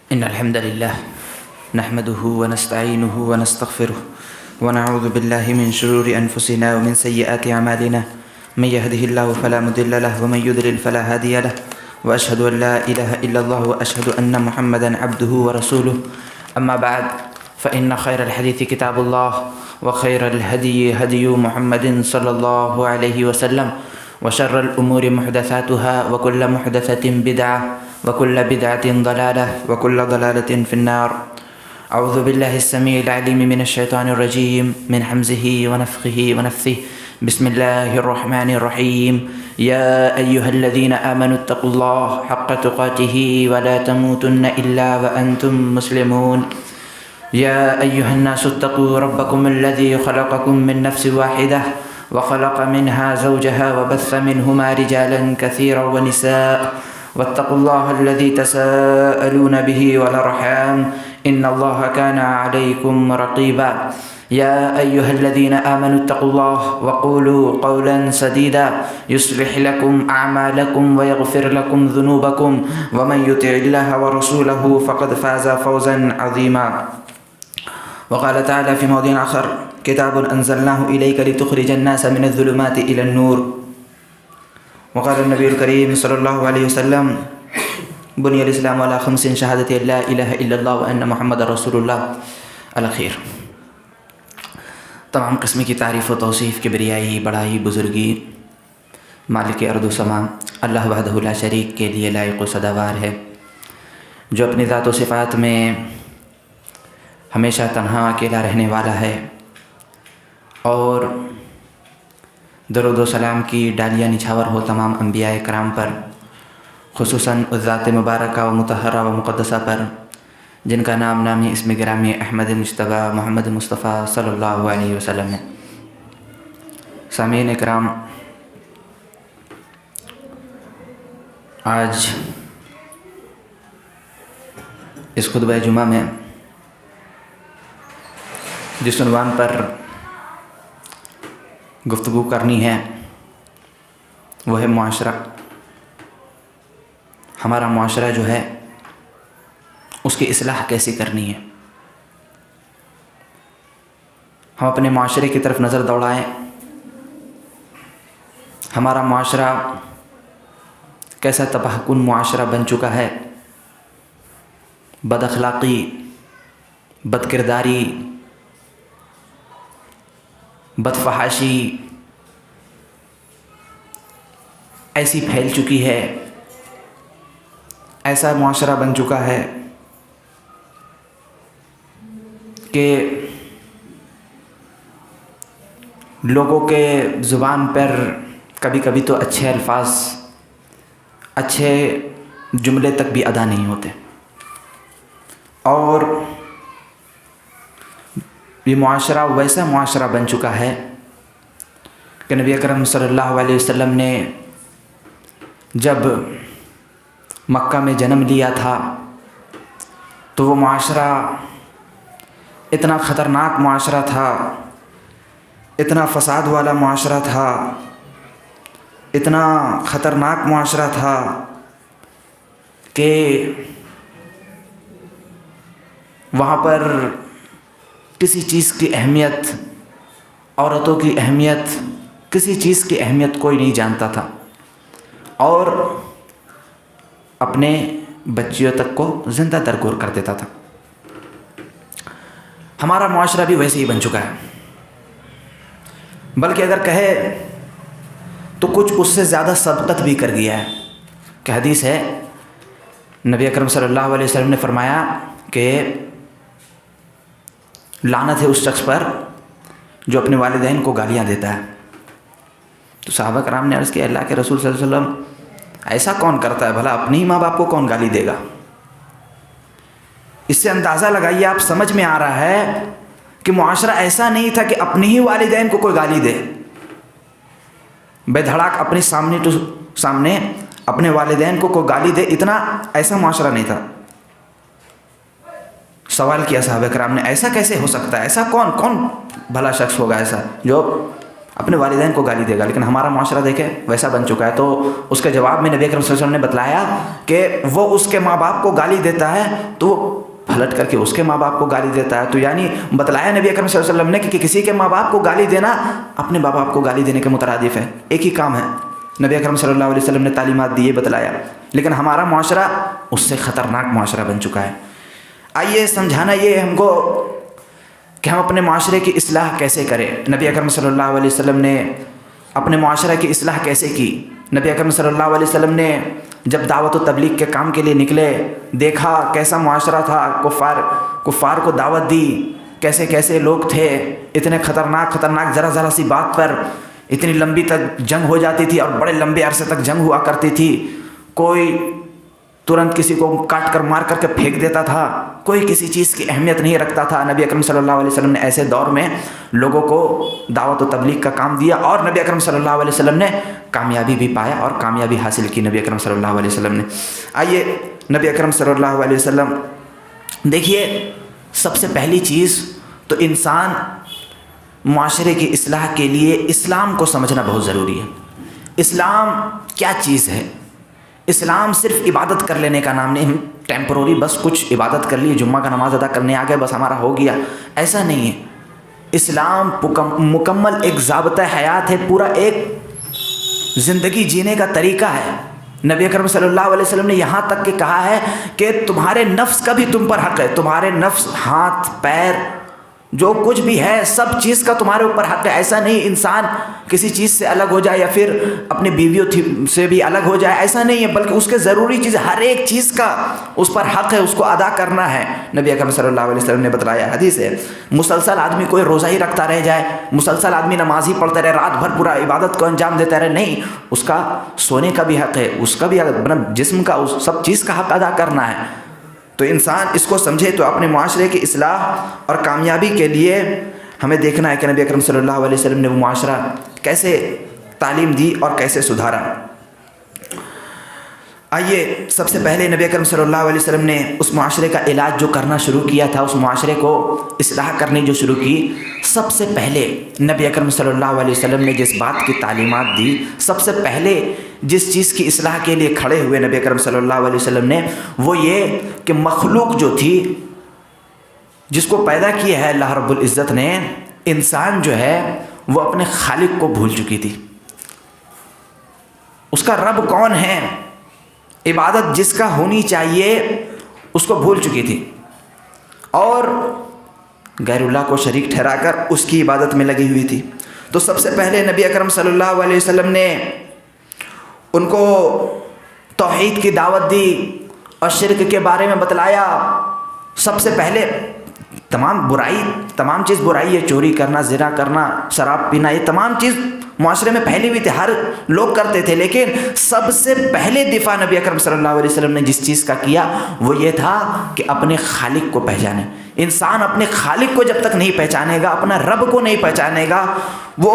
إن الحمد لله نحمده ونستعينه ونستغفره ونعوذ بالله من شرور أنفسنا ومن سيئات أعمالنا من يهده الله فلا مضل له ومن يضلل فلا هادي له وأشهد أن لا إله إلا الله وأشهد أن محمدا عبده ورسوله أما بعد فإن خير الحديث كتاب الله وخير الهدي هدي محمد صلى الله عليه وسلم وشر الأمور محدثاتها وكل محدثة بدعة وكل بدعة ضلالة وكل ضلالة في النار. أعوذ بالله السميع العليم من الشيطان الرجيم من حمزه ونفخه ونفثه. بسم الله الرحمن الرحيم. يا أيها الذين آمنوا اتقوا الله حق تقاته ولا تموتن إلا وأنتم مسلمون. يا أيها الناس اتقوا ربكم الذي خلقكم من نفس واحدة وخلق منها زوجها وبث منهما رجالا كثيرا ونساء واتقوا الله الذي تساءلون به والأرحام إن الله كان عليكم رقيبا. يا أيها الذين آمنوا اتقوا الله وقولوا قولا سديدا يصلح لكم أعمالكم ويغفر لكم ذنوبكم ومن يطع الله ورسوله فقد فاز فوزا عظيما. وقال تعالى في موضع آخر: كتاب أنزلناه إليك لتخرج الناس من الظلمات إلى النور. وقال النبي الكريم صلى الله عليه وسلم: بني الإسلام على 5 شهادة لا إله إلا الله وأن محمد رسول الله الأخير. تمام قسم کی تعریف و توصیف، کبریائی، بڑائی، بزرگی مالک ارض و سما اللہ وحدہ لا شریک کے لیے لائق و سزاوار ہے، جو اپنی ذات و صفات میں ہمیشہ تنہا اکیلا رہنے والا ہے، اور درود و سلام کی ڈالیاں نچھاور ہو تمام انبیاء کرام پر، خصوصاً اس ذات مبارکہ و مطہرہ و مقدسہ پر جن کا نام نامی اسم گرامی احمد مجتبیٰ محمد مصطفیٰ صلی اللہ علیہ وسلم ہے۔ سامعین اکرام، آج اس خطبہ جمعہ میں جس عنوان پر گفتگو کرنی ہے وہ ہے معاشرہ۔ ہمارا معاشرہ جو ہے اس کی اصلاح کیسے کرنی ہے، ہم اپنے معاشرے کی طرف نظر دوڑائیں۔ ہمارا معاشرہ کیسا تباہ کن معاشرہ بن چکا ہے، بد اخلاقی، بد کرداری، بدفحاشی ایسی پھیل چکی ہے، ایسا معاشرہ بن چکا ہے کہ لوگوں کے زبان پر کبھی کبھی تو اچھے الفاظ، اچھے جملے تک بھی ادا نہیں ہوتے، اور یہ معاشرہ ویسا معاشرہ بن چکا ہے کہ نبی اکرم صلی اللہ علیہ وسلم نے جب مکہ میں جنم لیا تھا تو وہ معاشرہ اتنا خطرناک معاشرہ تھا، اتنا فساد والا معاشرہ تھا، اتنا خطرناک معاشرہ تھا کہ وہاں پر کسی چیز کی اہمیت، عورتوں کی اہمیت، کسی چیز کی اہمیت کوئی نہیں جانتا تھا، اور اپنے بچیوں تک کو زندہ درگور کر دیتا تھا۔ ہمارا معاشرہ بھی ویسے ہی بن چکا ہے، بلکہ اگر کہے تو کچھ اس سے زیادہ سبقت بھی کر گیا ہے کہ حدیث ہے، نبی اکرم صلی اللہ علیہ وسلم نے فرمایا کہ لعنت ہے اس شخص پر جو اپنے والدین کو گالیاں دیتا ہے۔ تو صحابہ کرام نے عرض کیا، اللہ کے رسول صلی اللہ علیہ وسلم ایسا کون کرتا ہے بھلا، اپنی ماں باپ کو کون گالی دے گا؟ اس سے اندازہ لگائیے، آپ سمجھ میں آ رہا ہے کہ معاشرہ ایسا نہیں تھا کہ اپنے ہی والدین کو کوئی گالی دے، بے دھڑاک اپنے سامنے اپنے والدین کو کوئی گالی دے، اتنا ایسا معاشرہ نہیں تھا۔ سوال کیا صحابہ کرام نے، ایسا کیسے ہو سکتا ہے، ایسا کون بھلا شخص ہوگا ایسا جو اپنے والدین کو گالی دے گا، لیکن ہمارا معاشرہ دیکھیں ویسا بن چکا ہے۔ تو اس کے جواب میں نبی اکرم صلی اللہ علیہ وسلم نے بتلایا کہ وہ اس کے ماں باپ کو گالی دیتا ہے تو وہ پلٹ کر کے اس کے ماں باپ کو گالی دیتا ہے۔ تو یعنی بتلایا نبی اکرم صلی اللہ علیہ وسلم نے کہ کسی کے ماں باپ کو گالی دینا اپنے ماں باپ کو گالی دینے کے مترادف ہے، ایک ہی کام ہے۔ نبی اکرم صلی اللہ علیہ وسلم نے تعلیمات دیے، بتلایا، لیکن ہمارا معاشرہ اس سے خطرناک معاشرہ بن چکا ہے۔ آئیے سمجھانا یہ ہم کو کہ ہم اپنے معاشرے کی اصلاح کیسے کریں۔ نبی اکرم صلی اللہ علیہ وسلم نے اپنے معاشرے کی اصلاح کیسے کی؟ نبی اکرم صلی اللہ علیہ وسلم نے جب دعوت و تبلیغ کے کام کے لیے نکلے، دیکھا کیسا معاشرہ تھا، کفار کو دعوت دی، کیسے کیسے لوگ تھے، اتنے خطرناک ذرا ذرا سی بات پر اتنی لمبی تک جنگ ہو جاتی تھی اور بڑے لمبے عرصے تک جنگ ہوا کرتی تھی۔ کوئی ترنت کسی کو کاٹ کر مار کر کے پھینک دیتا تھا، کوئی کسی چیز کی اہمیت نہیں رکھتا تھا۔ نبی اکرم صلی اللہ علیہ وسلم نے ایسے دور میں لوگوں کو دعوت و تبلیغ کا کام دیا اور نبی اکرم صلی اللہ علیہ وسلم نے کامیابی بھی پایا اور کامیابی حاصل کی نبی اکرم صلی اللہ علیہ وسلم نے۔ آئیے نبی اکرم صلی اللہ علیہ وسلم دیکھیے، سب سے پہلی چیز تو انسان معاشرے کی اصلاح کے لیے اسلام کو سمجھنا بہت ضروری ہے۔ اسلام کیا چیز ہے؟ اسلام صرف عبادت کر لینے کا نام نہیں، ٹیمپروری بس کچھ عبادت کر لی، جمعہ کا نماز ادا کرنے آ گئے بس ہمارا ہو گیا، ایسا نہیں ہے۔ اسلام مکمل ایک ضابطہ حیات ہے، پورا ایک زندگی جینے کا طریقہ ہے۔ نبی اکرم صلی اللہ علیہ وسلم نے یہاں تک کہ کہا ہے کہ تمہارے نفس کا بھی تم پر حق ہے، تمہارے نفس، ہاتھ، پیر، جو کچھ بھی ہے سب چیز کا تمہارے اوپر حق ہے۔ ایسا نہیں انسان کسی چیز سے الگ ہو جائے یا پھر اپنی بیویوں سے بھی الگ ہو جائے، ایسا نہیں ہے، بلکہ اس کے ضروری چیز ہر ایک چیز کا اس پر حق ہے، اس کو ادا کرنا ہے۔ نبی اکرم صلی اللہ علیہ وسلم نے بتلایا، حدیث ہے، مسلسل آدمی کوئی روزہ ہی رکھتا رہ جائے، مسلسل آدمی نماز ہی پڑھتا رہے، رات بھر پورا عبادت کو انجام دیتا رہے، نہیں، اس کا سونے کا بھی حق ہے، اس کا بھی جسم کا، اس سب چیز کا حق ادا کرنا ہے۔ تو انسان اس کو سمجھے تو اپنے معاشرے کی اصلاح اور کامیابی کے لیے ہمیں دیکھنا ہے کہ نبی اکرم صلی اللہ علیہ وسلم نے وہ معاشرہ کیسے تعلیم دی اور کیسے سدھارا۔ آئیے سب سے پہلے نبی اکرم صلی اللہ علیہ وسلم نے اس معاشرے کا علاج جو کرنا شروع کیا تھا، اس معاشرے کو اصلاح کرنی جو شروع کی، سب سے پہلے نبی اکرم صلی اللہ علیہ وسلم نے جس بات کی تعلیمات دی، سب سے پہلے جس چیز کی اصلاح کے لیے کھڑے ہوئے نبی اکرم صلی اللہ علیہ وسلم نے، وہ یہ کہ مخلوق جو تھی، جس کو پیدا کیا ہے اللہ رب العزت نے، انسان جو ہے وہ اپنے خالق کو بھول چکی تھی۔ اس کا رب کون ہے، عبادت جس کا ہونی چاہیے، اس کو بھول چکی تھی اور غیر اللہ کو شریک ٹھہرا کر اس کی عبادت میں لگی ہوئی تھی۔ تو سب سے پہلے نبی اکرم صلی اللہ علیہ وسلم نے ان کو توحید کی دعوت دی اور شرک کے بارے میں بتلایا۔ سب سے پہلے تمام چیز برائی ہے، چوری کرنا، زنا کرنا، شراب پینا، یہ تمام چیز معاشرے میں پہلے بھی تھے، ہر لوگ کرتے تھے، لیکن سب سے پہلے دفاع نبی اکرم صلی اللہ علیہ وسلم نے جس چیز کا کیا وہ یہ تھا کہ اپنے خالق کو پہچانے۔ انسان اپنے خالق کو جب تک نہیں پہچانے گا، اپنا رب کو نہیں پہچانے گا، وہ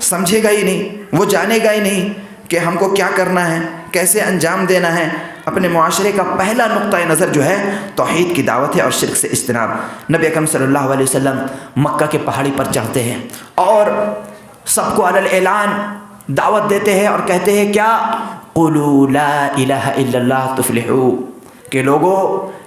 سمجھے گا ہی نہیں، وہ جانے گا ہی نہیں کہ ہم کو کیا کرنا ہے، کیسے انجام دینا ہے۔ اپنے معاشرے کا پہلا نقطہ نظر جو ہے توحید کی دعوت ہے اور شرک سے اجتناب۔ نبی اکرم صلی اللہ علیہ وسلم مکہ کے پہاڑی پر چڑھتے ہیں اور سب کو علی الاعلان دعوت دیتے ہیں اور کہتے ہیں کیا، قولوا لا الہ الا اللہ تفلحوا، کہ لوگوں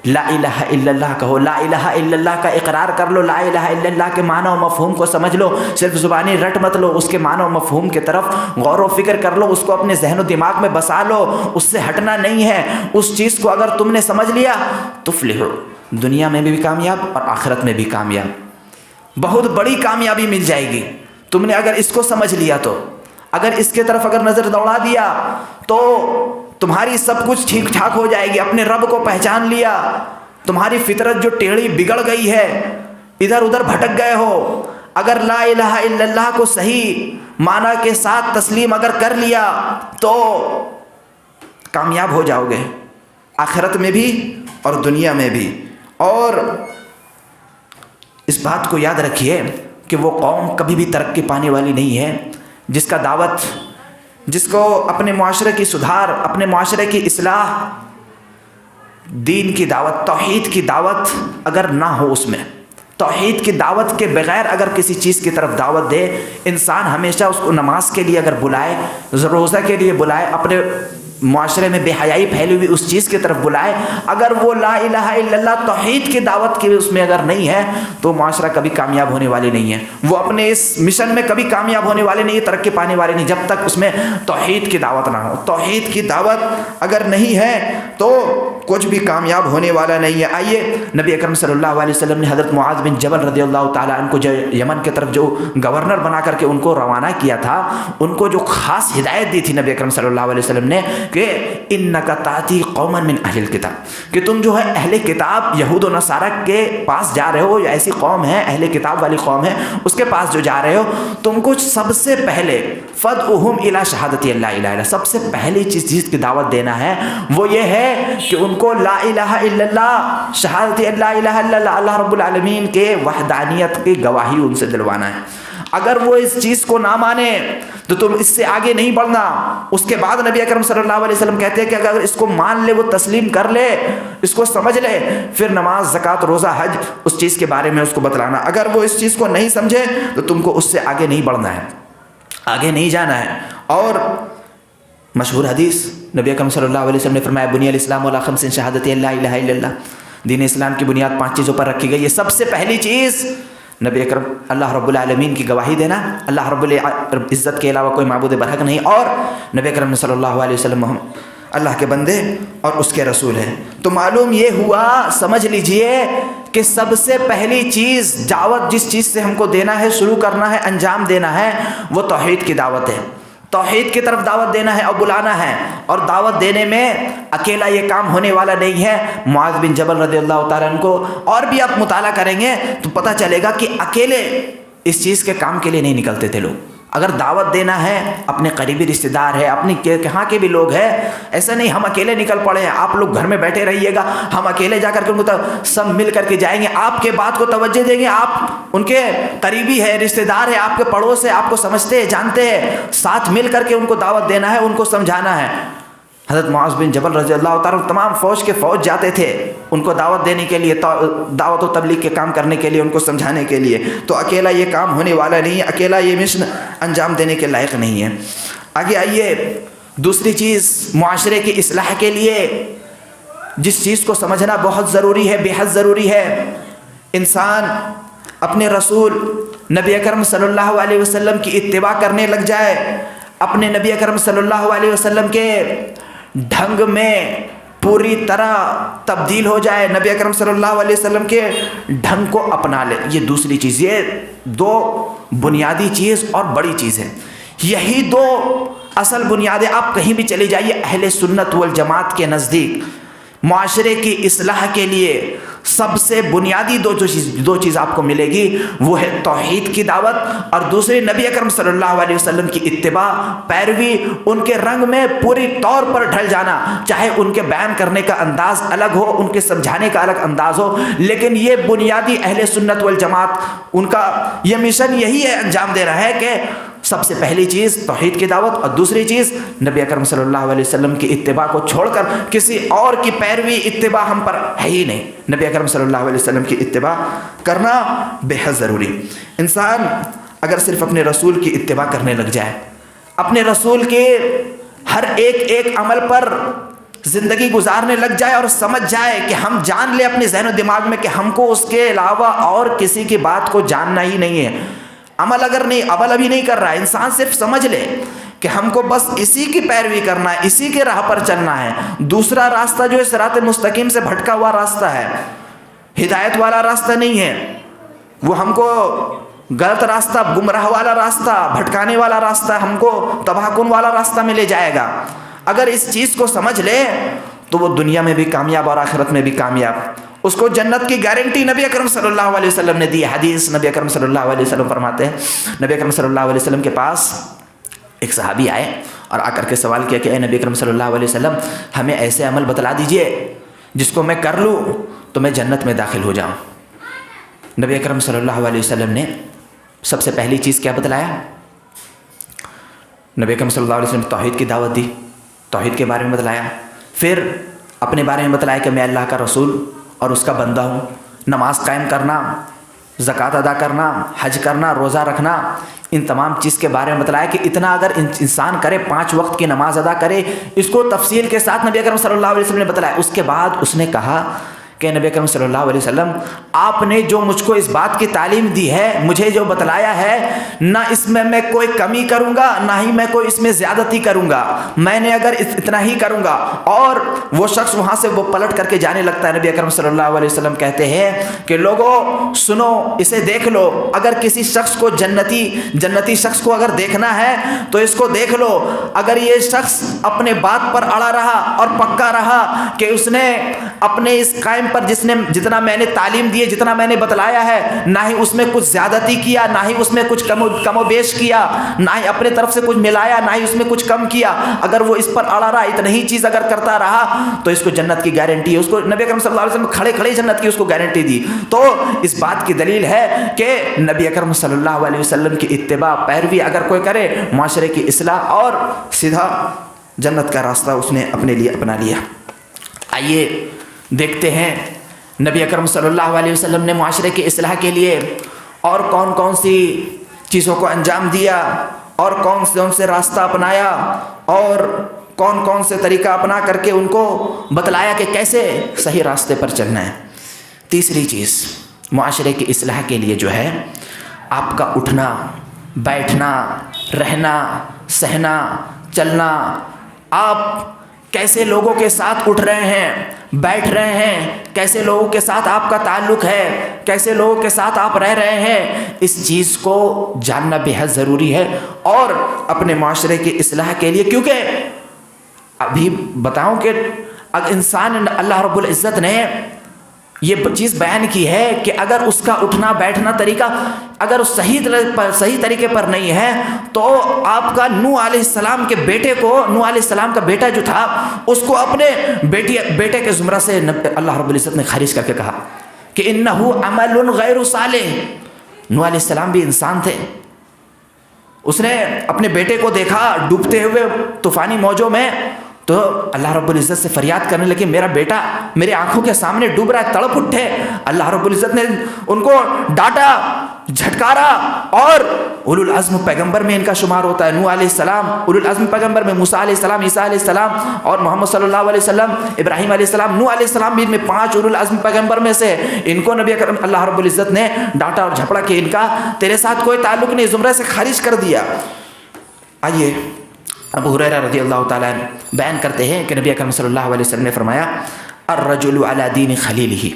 لا الہ الا اللہ کہو، لا الہ الا اللہ کا اقرار کر لو، لا الہ الا اللہ کے معنی و مفہوم کو سمجھ لو، صرف زبانی رٹ مت لو، اس کے معنی و مفہوم کی طرف غور و فکر کر لو، اس کو اپنے ذہن و دماغ میں بسا لو، اس سے ہٹنا نہیں ہے۔ اس چیز کو اگر تم نے سمجھ لیا تفلحوا، دنیا میں بھی کامیاب اور آخرت میں بھی کامیاب، بہت بڑی کامیابی مل جائے گی تم نے اگر اس کو سمجھ لیا تو۔ اگر اس کے طرف اگر نظر دوڑا دیا تو تمہاری سب کچھ ٹھیک ٹھاک ہو جائے گی۔ اپنے رب کو پہچان لیا، تمہاری فطرت جو ٹیڑھی بگڑ گئی ہے، ادھر ادھر بھٹک گئے ہو، اگر لا الہ الا اللہ کو صحیح معنی کے ساتھ تسلیم اگر کر لیا تو کامیاب ہو جاؤ گے، آخرت میں بھی اور دنیا میں بھی۔ اور اس بات کو یاد رکھیے کہ وہ قوم کبھی بھی ترقی پانے والی نہیں ہے جس کو اپنے معاشرے کی سدھار، اپنے معاشرے کی اصلاح، دین کی دعوت، توحید کی دعوت اگر نہ ہو، اس میں توحید کی دعوت کے بغیر اگر کسی چیز کی طرف دعوت دے، انسان ہمیشہ اس کو نماز کے لیے اگر بلائے، روزہ کے لیے بلائے، اپنے معاشرے میں بے حیائی پھیلی ہوئی اس چیز کی طرف بلائے، اگر وہ لا الہ الا اللہ توحید کی دعوت کی اس میں اگر نہیں ہے تو معاشرہ کبھی کامیاب ہونے والے نہیں ہے، وہ اپنے اس مشن میں کبھی کامیاب ہونے والے نہیں، ترقی پانے والے نہیں، جب تک اس میں توحید کی دعوت نہ ہو۔ توحید کی دعوت اگر نہیں ہے تو کچھ بھی کامیاب ہونے والا نہیں ہے۔ آئیے نبی اکرم صلی اللہ علیہ وسلم نے حضرت معاذ بن جبل رضی اللہ تعالیٰ عنہ کو جو یمن کی طرف جو گورنر بنا کر کے ان کو روانہ کیا تھا، ان کو جو خاص ہدایت دی تھی نبی اکرم صلی اللہ علیہ وسلم نے کہ انک تاتی قوما من اہل الکتاب، کہ تم جو ہے اہل کتاب یہود و نصارہ کے پاس جا رہے ہو، یا ایسی قوم ہے اہل کتاب والی قوم ہے اس کے پاس جو جا رہے ہو، تم کو سب سے پہلے فدعوہم الی شہادت لا الہ الا اللہ، سب سے پہلی چیز کی دعوت دینا ہے وہ یہ ہے کہ ان کو لا الہ الا اللہ، شہادت لا الہ الا اللہ، اللہ رب العالمین کے وحدانیت کی گواہی ان سے دلوانا ہے۔ اگر وہ اس چیز کو نہ مانے تو تم اس سے آگے نہیں بڑھنا۔ اس کے بعد نبی اکرم صلی اللہ علیہ وسلم کہتے ہیں کہ اگر اس کو مان لے، وہ تسلیم کر لے، اس کو سمجھ لے، پھر نماز، زکوٰۃ، روزہ، حج اس چیز کے بارے میں اس کو بتلانا۔ اگر وہ اس چیز کو نہیں سمجھے تو تم کو اس سے آگے نہیں بڑھنا ہے، آگے نہیں جانا ہے۔ اور مشہور حدیث نبی اکرم صلی اللہ علیہ وسلم نے فرمایا بنی الاسلام علی خمس شہادت لا الہ الا اللہ، دین اسلام کی بنیاد 5 چیزوں پر رکھی گئی ہے۔ سب سے پہلی چیز نبی اکرم اللہ رب العالمین کی گواہی دینا، اللہ رب العزت کے علاوہ کوئی معبود برحق نہیں، اور نبی اکرم صلی اللہ علیہ وسلم اللہ کے بندے اور اس کے رسول ہیں۔ تو معلوم یہ ہوا، سمجھ لیجئے کہ سب سے پہلی چیز دعوت جس چیز سے ہم کو دینا ہے، شروع کرنا ہے، انجام دینا ہے، وہ توحید کی دعوت ہے۔ توحید کی طرف دعوت دینا ہے اور بلانا ہے، اور دعوت دینے میں اکیلا یہ کام ہونے والا نہیں ہے۔ معاذ بن جبل رضی اللہ تعالیٰ عنہ کو اور بھی آپ مطالعہ کریں گے تو پتہ چلے گا کہ اکیلے اس چیز کے کام کے لیے نہیں نکلتے تھے لوگ۔ اگر دعوت دینا ہے، اپنے قریبی رشتہ دار ہے، اپنی کہاں کے بھی لوگ ہیں، ایسا نہیں ہم اکیلے نکل پڑے ہیں، آپ لوگ گھر میں بیٹھے رہیے گا، ہم اکیلے جا کر کے ان کو سب مل کر کے جائیں گے، آپ کے بات کو توجہ دیں گے، آپ ان کے قریبی ہے، رشتہ دار ہے، آپ کے پڑوس ہے، آپ کو سمجھتے ہیں، جانتے ہیں، ساتھ مل کر کے ان کو دعوت دینا ہے، ان کو سمجھانا ہے۔ حضرت معاذ بن جبل رضی اللہ تعالیٰ تمام فوج کے فوج جاتے تھے ان کو دعوت دینے کے لیے، دعوت و تبلیغ کے کام کرنے کے لیے، ان کو سمجھانے کے لیے۔ تو اکیلا یہ کام ہونے والا نہیں ہے، اکیلا یہ مشن انجام دینے کے لائق نہیں ہے۔ آگے آئیے، دوسری چیز معاشرے کی اصلاح کے لیے جس چیز کو سمجھنا بہت ضروری ہے، بے حد ضروری ہے، انسان اپنے رسول نبی اکرم صلی اللہ علیہ وسلم کی اتباع کرنے لگ جائے، اپنے نبی اکرم صلی اللہ علیہ وسلم کے ڈھنگ میں پوری طرح تبدیل ہو جائے، نبی اکرم صلی اللہ علیہ وسلم کے ڈھنگ کو اپنا لے۔ یہ دوسری چیز، یہ 2 بنیادی چیز اور بڑی چیز ہے، یہی 2 اصل بنیادیں۔ آپ کہیں بھی چلی جائیے، اہل سنت والجماعت کے نزدیک معاشرے کی اصلاح کے لیے سب سے بنیادی دو چیز آپ کو ملے گی، وہ ہے توحید کی دعوت، اور دوسری نبی اکرم صلی اللہ علیہ وسلم کی اتباع، پیروی، ان کے رنگ میں پوری طور پر ڈھل جانا، چاہے ان کے بیان کرنے کا انداز الگ ہو، ان کے سمجھانے کا الگ انداز ہو، لیکن یہ بنیادی اہل سنت والجماعت ان کا یہ مشن یہی ہے، انجام دے رہا ہے کہ سب سے پہلی چیز توحید کی دعوت، اور دوسری چیز نبی اکرم صلی اللہ علیہ وسلم کی اتباع کو چھوڑ کر کسی اور کی پیروی، اتباع ہم پر ہے ہی نہیں۔ نبی اکرم صلی اللہ علیہ وسلم کی اتباع کرنا بے حد ضروری۔ انسان اگر صرف اپنے رسول کی اتباع کرنے لگ جائے، اپنے رسول کے ہر ایک عمل پر زندگی گزارنے لگ جائے اور سمجھ جائے کہ ہم جان لے اپنے ذہن و دماغ میں کہ ہم کو اس کے علاوہ اور کسی کی بات کو جاننا ہی نہیں ہے، عمل ابھی نہیں کر رہا ہے، انسان صرف سمجھ لے کہ ہم کو بس اسی کی پیروی کرنا ہے، اسی کے راہ پر چلنا ہے، دوسرا راستہ جو ہے صراط مستقیم سے بھٹکا ہوا راستہ ہے، ہدایت والا راستہ نہیں ہے، وہ ہم کو غلط راستہ، گمراہ والا راستہ، بھٹکانے والا راستہ، ہم کو تباہ کن والا راستہ میں لے جائے گا۔ اگر اس چیز کو سمجھ لے تو وہ دنیا میں بھی کامیاب اور آخرت میں بھی کامیاب، اس کو جنت کی گارنٹی نبی اکرم صلی اللہ علیہ وسلم نے دی۔ حدیث نبی اکرم صلی اللہ علیہ وسلم فرماتے ہیں، نبی اکرم صلی اللہ علیہ وسلم کے پاس ایک صحابی آئے اور آ کر کے سوال کیا کہ اے نبی اکرم صلی اللہ علیہ وسلم، ہمیں ایسے عمل بتلا دیجئے جس کو میں کر لوں تو میں جنت میں داخل ہو جاؤں۔ نبی اکرم صلی اللہ علیہ وسلم نے سب سے پہلی چیز کیا بتلایا؟ نبی اکرم صلی اللہ علیہ وسلم نے توحید کی دعوت دی، توحید کے بارے میں بتلایا، پھر اپنے بارے میں بتلایا کہ میں اللہ کا رسول اور اس کا بندہ ہوں، نماز قائم کرنا، زکوٰۃ ادا کرنا، حج کرنا، روزہ رکھنا، ان تمام چیز کے بارے میں بتلایا کہ اتنا اگر انسان کرے، 5 وقت کی نماز ادا کرے، اس کو تفصیل کے ساتھ نبی اکرم صلی اللہ علیہ وسلم نے بتلایا۔ اس کے بعد اس نے کہا کہ نبی اکرم صلی اللہ علیہ وسلم، آپ نے جو مجھ کو اس بات کی تعلیم دی ہے، مجھے جو بتلایا ہے، نہ اس میں کوئی کمی کروں گا، نہ ہی میں کوئی اس میں زیادتی کروں گا، میں نے اگر اتنا ہی کروں گا۔ اور وہ شخص وہاں سے وہ پلٹ کر کے جانے لگتا ہے۔ نبی اکرم صلی اللہ علیہ وسلم کہتے ہیں کہ لوگوں سنو، اسے دیکھ لو، اگر کسی شخص کو جنتی شخص کو اگر دیکھنا ہے تو اس کو دیکھ لو، اگر یہ شخص اپنے بات پر اڑا رہا اور پکا رہا کہ اس نے اپنے اس قائم پر جتنا میں نے تعلیم دی ہے، جتنا میں نے بتلایا ہے، نہ ہی اس میں کچھ زیادتی کیا، نہ ہی اس میں کچھ کم و بیش کیا، نہ ہی اپنے طرف سے کچھ ملایا، نہ ہی اس میں کچھ کم کیا، اگر وہ اس پر اڑا رہا، اتنا ہی چیز اگر کرتا رہا تو اس کو جنت کی گارنٹی ہے۔ اس کو نبی اکرم صلی اللہ علیہ وسلم کھڑے کھڑے جنت کی اس کو گارنٹی دی۔ تو اس بات کی دلیل ہے کہ نبی اکرم صلی اللہ علیہ وسلم کی اتباع، پیروی اگر کوئی کرے، معاشرے کی اصلاح اور سیدھا جنت کا راستہ اس نے اپنے لیے اپنا لیا۔ آئیے دیکھتے ہیں نبی اکرم صلی اللہ علیہ وسلم نے معاشرے کی اصلاح کے لیے اور کون کون سی چیزوں کو انجام دیا، اور کون سے راستہ اپنایا، اور کون کون سے طریقہ اپنا کر کے ان کو بتلایا کہ کیسے صحیح راستے پر چلنا ہے۔ تیسری چیز، معاشرے کی اصلاح کے لیے جو ہے آپ کا اٹھنا، بیٹھنا، رہنا، سہنا، چلنا، آپ کیسے لوگوں کے ساتھ اٹھ رہے ہیں، بیٹھ رہے ہیں، کیسے لوگوں کے ساتھ آپ کا تعلق ہے، کیسے لوگوں کے ساتھ آپ رہ رہے ہیں، اس چیز کو جاننا بے حد ضروری ہے۔ اور اپنے معاشرے کی اصلاح کے لیے، کیونکہ ابھی بتاؤں کہ اگر انسان، اللہ رب العزت نے یہ چیز بیان کی ہے کہ اگر اس کا اٹھنا بیٹھنا طریقہ اگر صحیح طریقے پر نہیں ہے تو آپ کا نوح علیہ السلام کے بیٹے کو، نوح علیہ السلام کا بیٹا جو تھا، اس کو اپنے بیٹے کے زمرہ سے اللہ رب العزت نے خارج کر کے کہا کہ انہو عمل غیر صالح۔ نوح علیہ السلام بھی انسان تھے، اس نے اپنے بیٹے کو دیکھا ڈوبتے ہوئے طوفانی موجوں میں، تو اللہ رب العزت سے فریاد کرنے لگے، میرا بیٹا میرے آنکھوں کے سامنے ڈوب رہا ہے، تڑپ اٹھے۔ اللہ رب العزت نے ان کو ڈانٹا، جھٹکارا، اور اولو العزم پیغمبر میں ان کا شمار ہوتا ہے۔ نوح علیہ السلام اولو العزم پیغمبر میں، موسیٰ علیہ السلام، عیسیٰ علیہ السلام، اور محمد صلی اللہ علیہ وسلم، ابراہیم علیہ السلام، نوح علیہ السلام بھی ان میں 5 اولو العزم پیغمبر میں سے۔ ان کو نبی اکرم اللہ رب العزت نے ڈانٹا اور جھپڑا کہ ان کا تیرے ساتھ کوئی تعلق نہیں، زمرے سے خارج کر دیا۔ آئیے ابو ہریرہ رضی اللہ تعالیٰ عنہ بیان کرتے ہیں کہ نبی اکرم صلی اللہ علیہ وسلم نے فرمایا، الرجل علی دین خلیلہ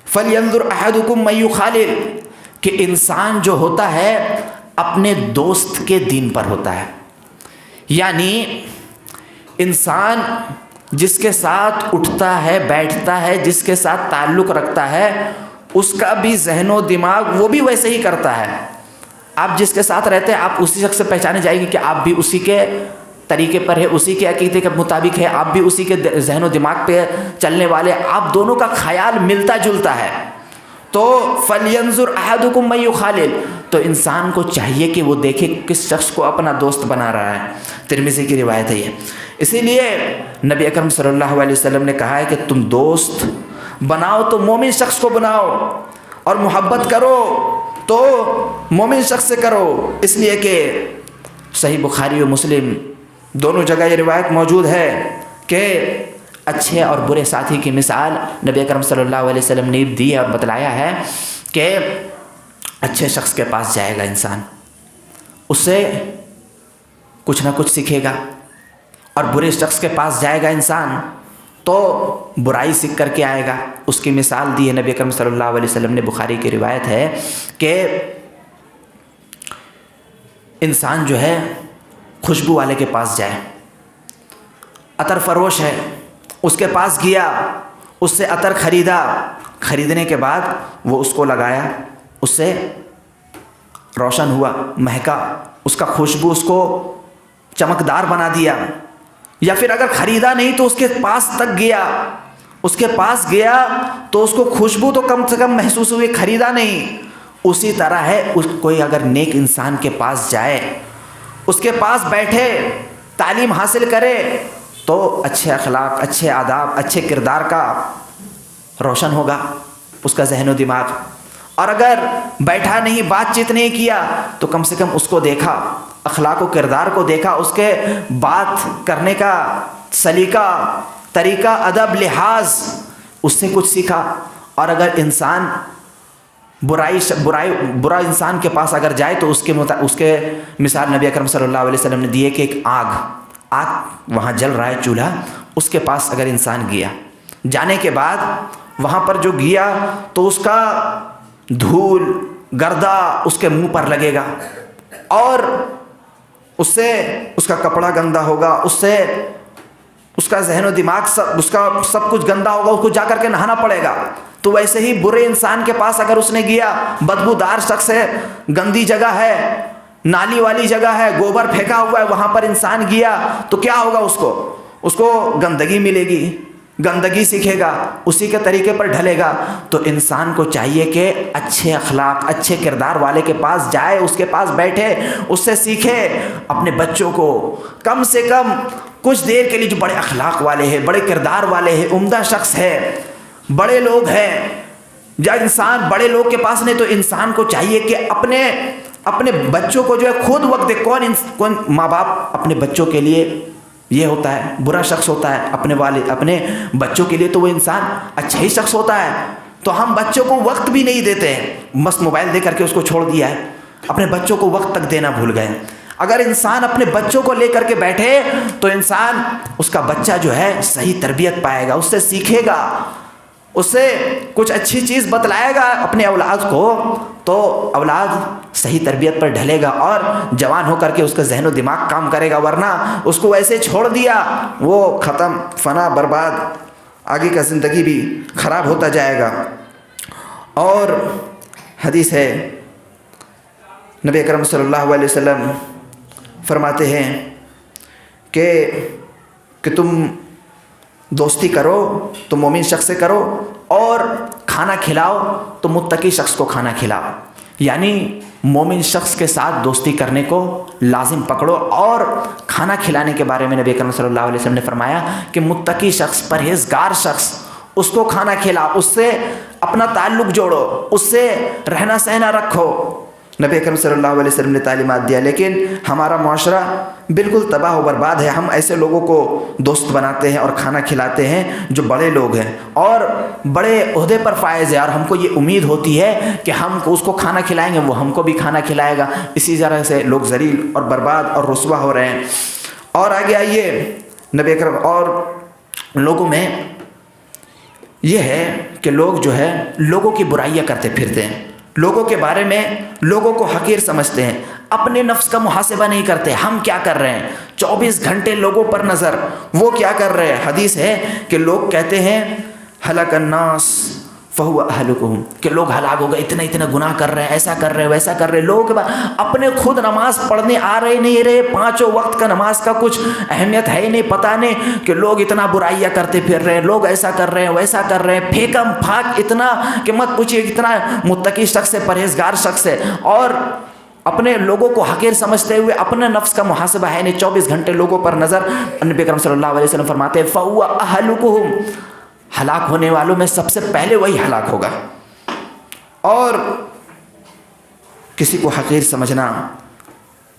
فلینظر احدکم من یخالل، کہ انسان جو ہوتا ہے اپنے دوست کے دین پر ہوتا ہے۔ یعنی انسان جس کے ساتھ اٹھتا ہے، بیٹھتا ہے، جس کے ساتھ تعلق رکھتا ہے، اس کا بھی ذہن و دماغ وہ بھی ویسے ہی کرتا ہے۔ آپ جس کے ساتھ رہتے ہیں، آپ اسی شخص سے پہچانے جائیں گے کہ آپ بھی اسی کے طریقے پر ہے، اسی کے عقیدے کے مطابق ہے، آپ بھی اسی کے ذہن و دماغ پہ چلنے والے، آپ دونوں کا خیال ملتا جلتا ہے۔ تو فَلْيَنْظُرْ أَحَدُكُمْ مَن يُخَالِلْ، تو انسان کو چاہیے کہ وہ دیکھے کس شخص کو اپنا دوست بنا رہا ہے۔ ترمذی کی روایت ہے یہ۔ اسی لیے نبی اکرم صلی اللہ علیہ وسلم نے کہا ہے کہ تم دوست بناؤ تو مومن شخص کو بناؤ، اور محبت کرو تو مومن شخص سے کرو، اس لیے کہ صحیح بخاری و مسلم دونوں جگہ یہ روایت موجود ہے کہ اچھے اور برے ساتھی کی مثال نبی اکرم صلی اللہ علیہ وسلم نے دی اور بتلایا ہے کہ اچھے شخص کے پاس جائے گا انسان، اس سے کچھ نہ کچھ سیکھے گا، اور برے شخص کے پاس جائے گا انسان تو برائی سیکھ کر کے آئے گا۔ اس کی مثال دی ہے نبی اکرم صلی اللہ علیہ وسلم نے، بخاری کی روایت ہے کہ انسان جو ہے خوشبو والے کے پاس جائے، عطر فروش ہے، اس کے پاس گیا، اس سے عطر خریدا، خریدنے کے بعد وہ اس کو لگایا، اس سے روشن ہوا، مہکا، اس کا خوشبو اس کو چمکدار بنا دیا۔ یا پھر اگر خریدا نہیں تو اس کے پاس تک گیا، اس کے پاس گیا تو اس کو خوشبو تو کم سے کم محسوس ہوئی، خریدا نہیں۔ اسی طرح ہے کوئی اگر نیک انسان کے پاس جائے، اس کے پاس بیٹھے، تعلیم حاصل کرے، تو اچھے اخلاق، اچھے آداب، اچھے کردار کا روشن ہوگا اس کا ذہن و دماغ، اور اگر بیٹھا نہیں، بات چیت نہیں کیا، تو کم سے کم اس کو دیکھا، اخلاق و کردار کو دیکھا، اس کے بات کرنے کا سلیقہ، طریقہ، ادب، لحاظ، اس سے کچھ سیکھا۔ اور اگر انسان برا انسان کے پاس اگر جائے تو اس کے مثال نبی اکرم صلی اللہ علیہ وسلم نے دی ہے کہ ایک آگ وہاں جل رہا ہے، چولہا، اس کے پاس اگر انسان گیا، جانے کے بعد وہاں پر جو گیا تو اس کا دھول گردہ اس کے منہ پر لگے گا، اور اس سے اس کا کپڑا گندا ہوگا، اس سے اس کا ذہن و دماغ سب کچھ گندا ہوگا، اس کو جا کر کے نہانا پڑے گا۔ تو ویسے ہی برے انسان کے پاس اگر اس نے گیا، بدبودار شخص ہے، گندی جگہ ہے، نالی والی جگہ ہے، گوبر پھینکا ہوا ہے، وہاں پر انسان گیا تو کیا ہوگا؟ اس کو گندگی ملے گی، گندگی سیکھے گا، اسی کے طریقے پر ڈھلے گا۔ تو انسان کو چاہیے کہ اچھے اخلاق، اچھے کردار والے کے پاس جائے، اس کے پاس بیٹھے، اس سے سیکھے۔ اپنے بچوں کو کم سے کم کچھ دیر کے لیے، جو بڑے اخلاق والے ہیں، بڑے کردار والے ہیں، عمدہ شخص ہے، بڑے لوگ ہیں، جب انسان بڑے لوگ کے پاس نہیں، تو انسان کو چاہیے کہ اپنے بچوں کو جو ہے خود وقت دے۔ کون ماں باپ اپنے بچوں کے لیے یہ ہوتا ہے، برا شخص ہوتا ہے اپنے بچوں کے لیے، تو وہ انسان اچھا ہی شخص ہوتا ہے۔ تو ہم بچوں کو وقت بھی نہیں دیتے ہیں، بس موبائل دے کر کے اس کو چھوڑ دیا ہے، اپنے بچوں کو وقت تک دینا بھول گئے۔ اگر انسان اپنے بچوں کو لے کر کے بیٹھے تو انسان، اس کا بچہ جو ہے صحیح تربیت پائے گا، اس سے سیکھے گا، اس سے کچھ اچھی چیز بتلائے گا اپنے اولاد کو، تو اولاد صحیح تربیت پر ڈھلے گا اور جوان ہو کر کے اس کا ذہن و دماغ کام کرے گا۔ ورنہ اس کو ایسے چھوڑ دیا، وہ ختم، فنا، برباد، آگے کا زندگی بھی خراب ہوتا جائے گا۔ اور حدیث ہے، نبی اکرم صلی اللہ علیہ وسلم فرماتے ہیں کہ تم دوستی کرو تو مومن شخص سے کرو، اور کھانا کھلاؤ تو متقی شخص کو کھانا کھلاؤ۔ یعنی مومن شخص کے ساتھ دوستی کرنے کو لازم پکڑو۔ اور کھانا کھلانے کے بارے میں نبی اکرم صلی اللہ علیہ وسلم نے فرمایا کہ متقی شخص، پرہیزگار شخص، اس کو کھانا کھلاؤ، اس سے اپنا تعلق جوڑو، اس سے رہنا سہنا رکھو۔ نبی اکرم صلی اللہ علیہ وسلم نے تعلیمات دیا، لیکن ہمارا معاشرہ بالکل تباہ و برباد ہے۔ ہم ایسے لوگوں کو دوست بناتے ہیں اور کھانا کھلاتے ہیں جو بڑے لوگ ہیں اور بڑے عہدے پر فائز ہیں، اور ہم کو یہ امید ہوتی ہے کہ ہم اس کو کھانا کھلائیں گے، وہ ہم کو بھی کھانا کھلائے گا۔ اسی طرح سے لوگ ذلیل اور برباد اور رسوا ہو رہے ہیں۔ اور آگے آئیے، نبی اکرم، اور لوگوں میں یہ ہے کہ لوگ جو ہے لوگوں کی برائیاں کرتے پھرتے ہیں، لوگوں کے بارے میں لوگوں کو حقیر سمجھتے ہیں، اپنے نفس کا محاسبہ نہیں کرتے، ہم کیا کر رہے ہیں، 24 گھنٹے لوگوں پر نظر، وہ کیا کر رہے ہیں۔ حدیث ہے کہ لوگ کہتے ہیں ہلک الناس فہو اہلکہم، کہ لوگ ہلاک ہو گئے، اتنا گناہ کر رہے ہیں، ایسا کر رہے ہیں، ویسا کر رہے ہیں۔ لوگ اپنے خود نماز پڑھنے آ رہے نہیں رہے، 5 وقت کا نماز کا کچھ اہمیت ہے ہی نہیں، پتہ نہیں کہ لوگ اتنا برائیاں کرتے پھر رہے ہیں، لوگ ایسا کر رہے ہیں، ویسا کر رہے ہیں، پھیکم پھاک اتنا کہ مت پوچھیے، اتنا متقی شخص ہے، پرہیزگار شخص ہے، اور اپنے لوگوں کو حقیر سمجھتے ہوئے اپنے نفس کا محاسبہ ہے نہیں، 24 گھنٹے لوگوں پر نظر۔ نبی اکرم صلی اللہ علیہ وسلم فرماتے ہیں فہو اہلکہم، ہلاک ہونے والوں میں سب سے پہلے وہی ہلاک ہوگا۔ اور کسی کو حقیر سمجھنا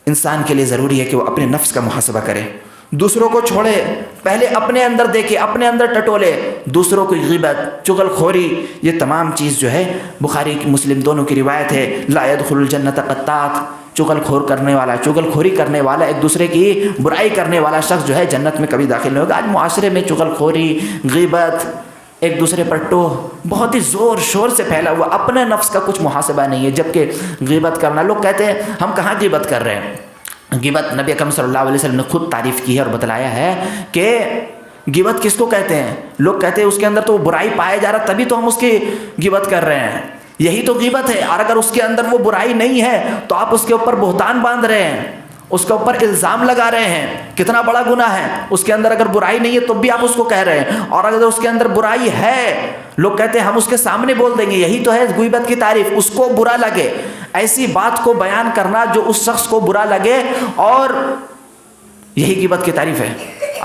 انسان کے لیے ضروری ہے کہ وہ اپنے نفس کا محاسبہ کرے، دوسروں کو چھوڑے، پہلے اپنے اندر دیکھے، اپنے اندر ٹٹولے، دوسروں کی غیبت، چغل خوری، یہ تمام چیز جو ہے بخاری کی مسلم دونوں کی روایت ہے، لا يدخل الجنت قطات، چغل خوری کرنے والا، ایک دوسرے کی برائی کرنے والا شخص جو ہے جنت میں کبھی داخل نہیں ہوگا۔ آج معاشرے میں چغل خوری، غیبت، ایک دوسرے پر ٹوہ بہت ہی زور شور سے پھیلا ہوا، اپنے نفس کا کچھ محاسبہ نہیں ہے۔ جبکہ غیبت کرنا، لوگ کہتے ہیں ہم کہاں غیبت کر رہے ہیں، غیبت نبی اکرم صلی اللہ علیہ وسلم نے خود تعریف کی ہے اور بتلایا ہے کہ غیبت کس کو کہتے ہیں۔ لوگ کہتے ہیں اس کے اندر تو برائی پایا جا رہا، تبھی تو ہم اس کی غیبت کر رہے ہیں، یہی تو غیبت ہے۔ اور اگر اس کے اندر وہ برائی نہیں ہے تو آپ اس کے اوپر بہتان باندھ رہے ہیں، اس کے اوپر الزام لگا رہے ہیں، کتنا بڑا گناہ ہے۔ اس کے اندر اگر برائی نہیں ہے تو بھی آپ اس کو کہہ رہے ہیں، اور اگر اس کے اندر برائی ہے، لوگ کہتے ہیں ہم اس کے سامنے بول دیں گے، یہی تو ہے غیبت کی تعریف، اس کو برا لگے، ایسی بات کو بیان کرنا جو اس شخص کو برا لگے، اور یہی غیبت کی تعریف ہے۔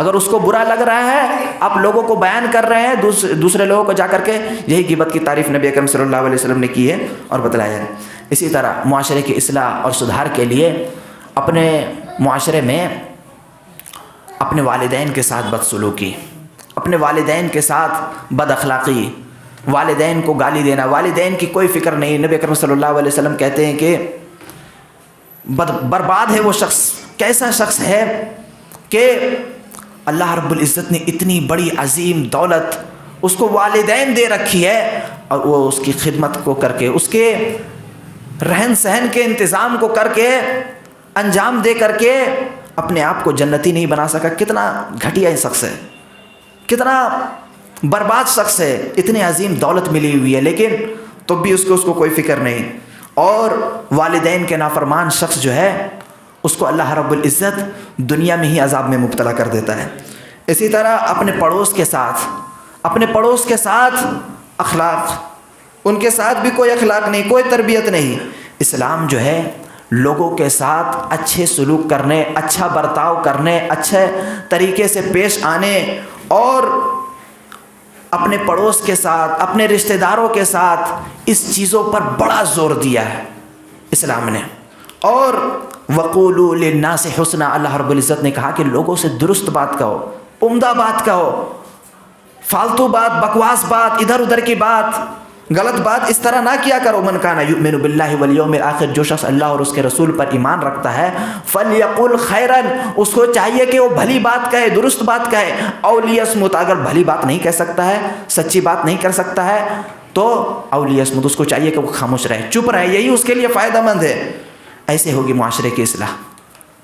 اگر اس کو برا لگ رہا ہے آپ لوگوں کو بیان کر رہے ہیں دوسرے لوگوں کو جا کر کے یہی غیبت کی تعریف نبی اکرم صلی اللہ علیہ وسلم نے کی ہے اور بتلایا ہے۔ اسی طرح معاشرے کی اصلاح اور سدھار کے لیے اپنے معاشرے میں اپنے والدین کے ساتھ بدسلوکی، اپنے والدین کے ساتھ بد اخلاقی، والدین کو گالی دینا، والدین کی کوئی فکر نہیں۔ نبی اکرم صلی اللہ علیہ وسلم کہتے ہیں کہ برباد ہے وہ شخص، کیسا شخص ہے کہ اللہ رب العزت نے اتنی بڑی عظیم دولت اس کو والدین دے رکھی ہے اور وہ اس کی خدمت کو کر کے، اس کے رہن سہن کے انتظام کو کر کے، انجام دے کر کے اپنے آپ کو جنتی نہیں بنا سکا۔ کتنا گھٹیا شخص ہے، کتنا برباد شخص ہے، اتنی عظیم دولت ملی ہوئی ہے لیکن تو بھی اس کو کوئی فکر نہیں۔ اور والدین کے نافرمان شخص جو ہے اس کو اللہ رب العزت دنیا میں ہی عذاب میں مبتلا کر دیتا ہے۔ اسی طرح اپنے پڑوس کے ساتھ اخلاق، ان کے ساتھ بھی کوئی اخلاق نہیں، کوئی تربیت نہیں۔ اسلام جو ہے لوگوں کے ساتھ اچھے سلوک کرنے، اچھا برتاؤ کرنے، اچھے طریقے سے پیش آنے اور اپنے پڑوس کے ساتھ، اپنے رشتہ داروں کے ساتھ اس چیزوں پر بڑا زور دیا ہے اسلام نے۔ اور وَقُولُوا لِلنَّاسِ حُسْنًا، اللہ رب العزت نے کہا کہ لوگوں سے درست بات کہو، عمدہ بات کہو، فالتو بات، بکواس بات، ادھر ادھر کی بات، غلط بات اس طرح نہ کیا کرو۔ من کان یؤمن باللہ والیوم الآخر، جو شخص اللہ اور اس کے رسول پر ایمان رکھتا ہے، فلیقل خیرا، اس کو چاہیے کہ وہ بھلی بات کہے، درست بات کہے، او لیصمت، اگر بھلی بات نہیں کہہ سکتا ہے، سچی بات نہیں کر سکتا ہے تو او لیصمت، اس کو چاہیے کہ وہ خاموش رہے، چپ رہے، یہی اس کے لیے فائدہ مند ہے۔ ایسے ہوگی معاشرے کی اصلاح۔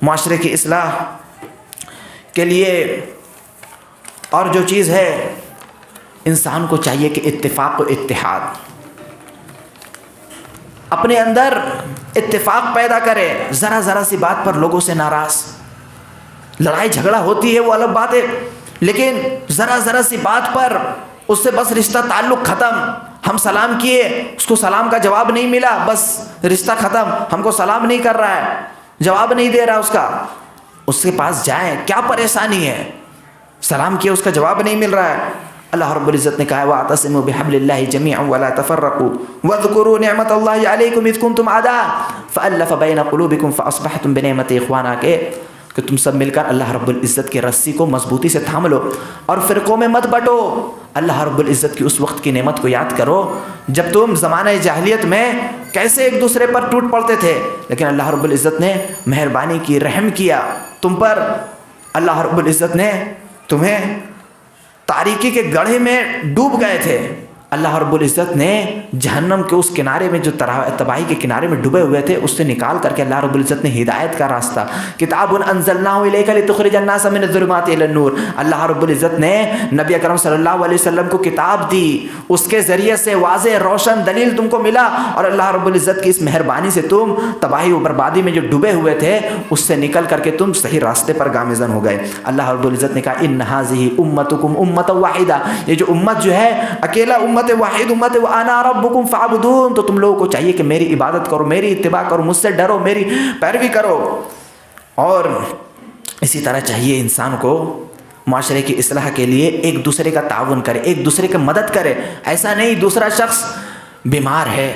معاشرے کی اصلاح کے لیے اور جو چیز ہے، انسان کو چاہیے کہ اتفاق و اتحاد، اپنے اندر اتفاق پیدا کرے، ذرا سی بات پر لوگوں سے ناراض، لڑائی جھگڑا ہوتی ہے وہ الگ بات ہے، لیکن ذرا سی بات پر اس سے بس رشتہ تعلق ختم۔ ہم سلام کیے، اس کو سلام کا جواب نہیں ملا، بس رشتہ ختم، ہم کو سلام نہیں کر رہا ہے، جواب نہیں دے رہا اس کا، اس کے پاس جائیں، کیا پریشانی ہے، سلام کیا اس کا جواب نہیں مل رہا ہے۔ اللہ رب العزت نے کہا ہے وَاعْتَصِمُوا بِحَبْلِ اللَّهِ جَمِيعًا وَلَا تَفَرَّقُوا وَاذْكُرُوا نِعْمَةَ اللَّهِ عَلَيْكُمْ إِذْ كُنْتُمْ أَعْدَاءً فَأَلَّفَ بَيْنَ قُلُوبِكُمْ فَأَصْبَحْتُمْ بِنِعْمَتِهِ إِخْوَانًا، کہ تم سب مل کر اللہ رب العزت کی رسی کو مضبوطی سے تھام لو اور فرقوں میں مت بٹو۔ اللہ رب العزت کی اس وقت کی نعمت کو یاد کرو جب تم زمانہ جاہلیت میں کیسے ایک دوسرے پر ٹوٹ پڑتے تھے، لیکن اللہ رب العزت نے مہربانی کی، رحم کیا تم پر۔ اللہ رب العزت نے تمہیں تاریکی کے گڑھے میں ڈوب گئے تھے، اللہ رب العزت نے جہنم کے اس کنارے میں جو تباہی کے کنارے میں ڈوبے ہوئے تھے اس سے نکال کر کے اللہ رب العزت نے ہدایت کا راستہ، کتاب انزلناہ الیک لتخرج الناس من الظلمات الی النور، اللہ رب العزت نے نبی اکرم صلی اللہ علیہ وسلم کو کتاب دی، اس کے ذریعے سے واضح روشن دلیل تم کو ملا، اور اللہ رب العزت کی اس مہربانی سے تم تباہی و بربادی میں جو ڈوبے ہوئے تھے اس سے نکل کر کے تم صحیح راستے پر گامزن ہو گئے۔ اللہ رب العزت نے کہا ان ھذہ امتکم امۃ واحدہ، یہ جو امت جو ہے اکیلا امت واحد امت، وانا ربکم فاعبدون، تو تم لوگوں کو چاہیے کہ میری عبادت کرو، میری اتباع کرو، مجھ سے ڈرو، میری پیروی کرو۔ اور اسی طرح چاہیے انسان کو معاشرے کی اصلاح کے لیے ایک دوسرے کا تعاون کرے، ایک دوسرے کی مدد کرے۔ ایسا نہیں دوسرا شخص بیمار ہے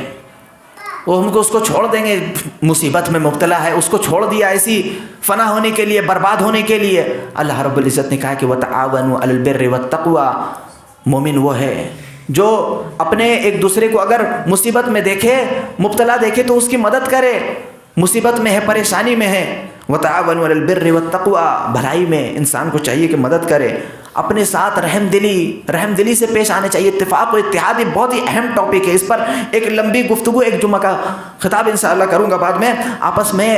وہ ہم کو اس کو چھوڑ دیں گے، مصیبت میں مبتلا ہے، اس کو چھوڑ دیا ایسی فنا ہونے کے لیے، برباد ہونے کے لیے۔ اللہ رب العزت نے کہا کہ وَتَعَاوَنُوا عَلَى الْبِرِّ وَالتَّقْوَى، مومن وہ ہے جو اپنے ایک دوسرے کو اگر مصیبت میں دیکھے، مبتلا دیکھے تو اس کی مدد کرے، مصیبت میں ہے، پریشانی میں ہے۔ وَتَعَاوَنُوا عَلَى الْبِرِّ وَالتَّقْوَى، بھلائی میں انسان کو چاہیے کہ مدد کرے، اپنے ساتھ رحم دلی سے پیش آنے چاہیے۔ اتفاق و اتحاد یہ بہت ہی اہم ٹاپک ہے، اس پر ایک لمبی گفتگو، ایک جمعہ کا خطاب انشاءاللہ کروں گا بعد میں۔ آپس میں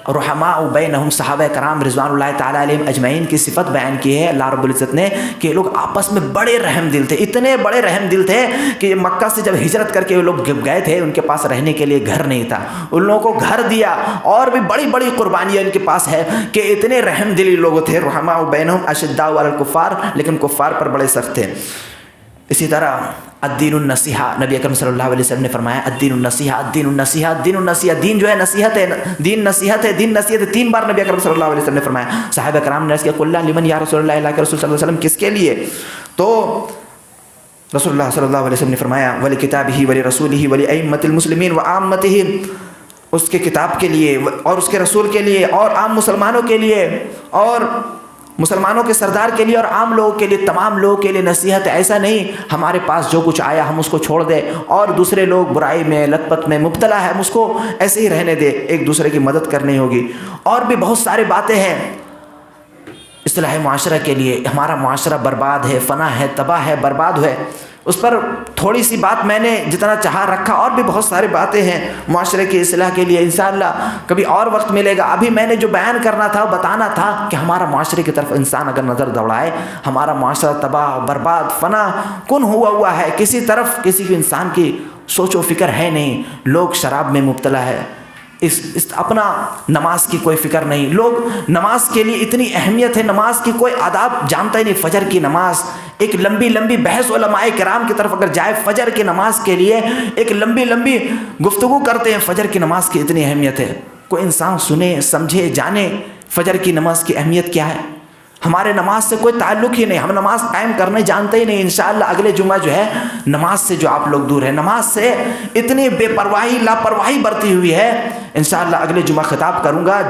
رحماء بینہم، صحابہ کرام رضوان اللہ تعالیٰ علیہم اجمعین کی صفت بیان کی ہے اللہ رب العزت نے کہ یہ لوگ آپس میں بڑے رحم دل تھے، اتنے بڑے رحم دل تھے کہ یہ مکہ سے جب ہجرت کر کے وہ لوگ گئے تھے ان کے پاس رہنے کے لیے گھر نہیں تھا، ان لوگوں کو گھر دیا، اور بھی بڑی بڑی قربانیاں ان کے پاس ہے کہ اتنے رحم دلی لوگ تھے۔ رحماء بینہم اشداء علی الکفار، لیکن کفار پر بڑے سخت تھے۔ اسی طرح الدین النصیحہ، نبی اکرم صلی اللہ علیہ وسلم نے فرمایا الدین النصیحہ، الدین النصیحہ، الدین النصیحہ، دین جو ہے نصیحت ہے، دین نصیحت ہے، دین نصیحت ہے، 3 بار نبی اکرم صلی اللہ علیہ وسلم نے فرمایا۔ صحابہ کرام نے عرض کیا قل لمن یا رسول اللہ، اللہ کے رسول صلی اللہ علیہ وسلم کس کے لیے؟ تو رسول اللہ صلی اللہ علیہ وسلم نے فرمایا ولکتابہ ولرسولہ ولائمۃ المسلمین وعامتہم، اس کے کتاب کے لیے اور اس کے رسول کے لیے اور عام مسلمانوں کے لیے اور مسلمانوں کے سردار کے لیے اور عام لوگوں کے لیے، تمام لوگوں کے لیے نصیحت ہے۔ ایسا نہیں ہمارے پاس جو کچھ آیا ہم اس کو چھوڑ دیں اور دوسرے لوگ برائی میں لت پت میں مبتلا ہے ہم اس کو ایسے ہی رہنے دیں، ایک دوسرے کی مدد کرنی ہوگی۔ اور بھی بہت ساری باتیں ہیں اصلاح معاشرہ کے لیے۔ ہمارا معاشرہ برباد ہے، فنا ہے، تباہ ہے، برباد ہے، اس پر تھوڑی سی بات میں نے جتنا چاہا رکھا، اور بھی بہت ساری باتیں ہیں معاشرے کی اصلاح کے لیے، انشاءاللہ کبھی اور وقت ملے گا۔ ابھی میں نے جو بیان کرنا تھا بتانا تھا کہ ہمارا معاشرے کی طرف انسان اگر نظر دوڑائے، ہمارا معاشرہ تباہ برباد فنا کن ہوا ہے، کسی طرف کسی کی انسان کی سوچ و فکر ہے نہیں، لوگ شراب میں مبتلا ہے، اپنا نماز کی کوئی فکر نہیں، لوگ نماز کے لیے اتنی اہمیت ہے، نماز کی کوئی آداب جانتا ہی نہیں۔ فجر کی نماز ایک لمبی لمبی بحث علماء کرام کی طرف اگر جائے، فجر کی نماز کے لیے ایک لمبی لمبی گفتگو کرتے ہیں، فجر کی نماز کی اتنی اہمیت ہے، کوئی انسان سنے سمجھے جانے فجر کی نماز کی اہمیت کیا ہے۔ ہمارے نماز سے کوئی تعلق ہی نہیں، ہم نماز قائم کرنے جانتے ہی نہیں۔ انشاءاللہ اگلے جمعہ جو ہے نماز سے جو آپ لوگ دور ہیں، نماز سے اتنی بے پرواہی لاپرواہی برتی ہوئی ہے، انشاءاللہ اگلے جمعہ خطاب کروں گا۔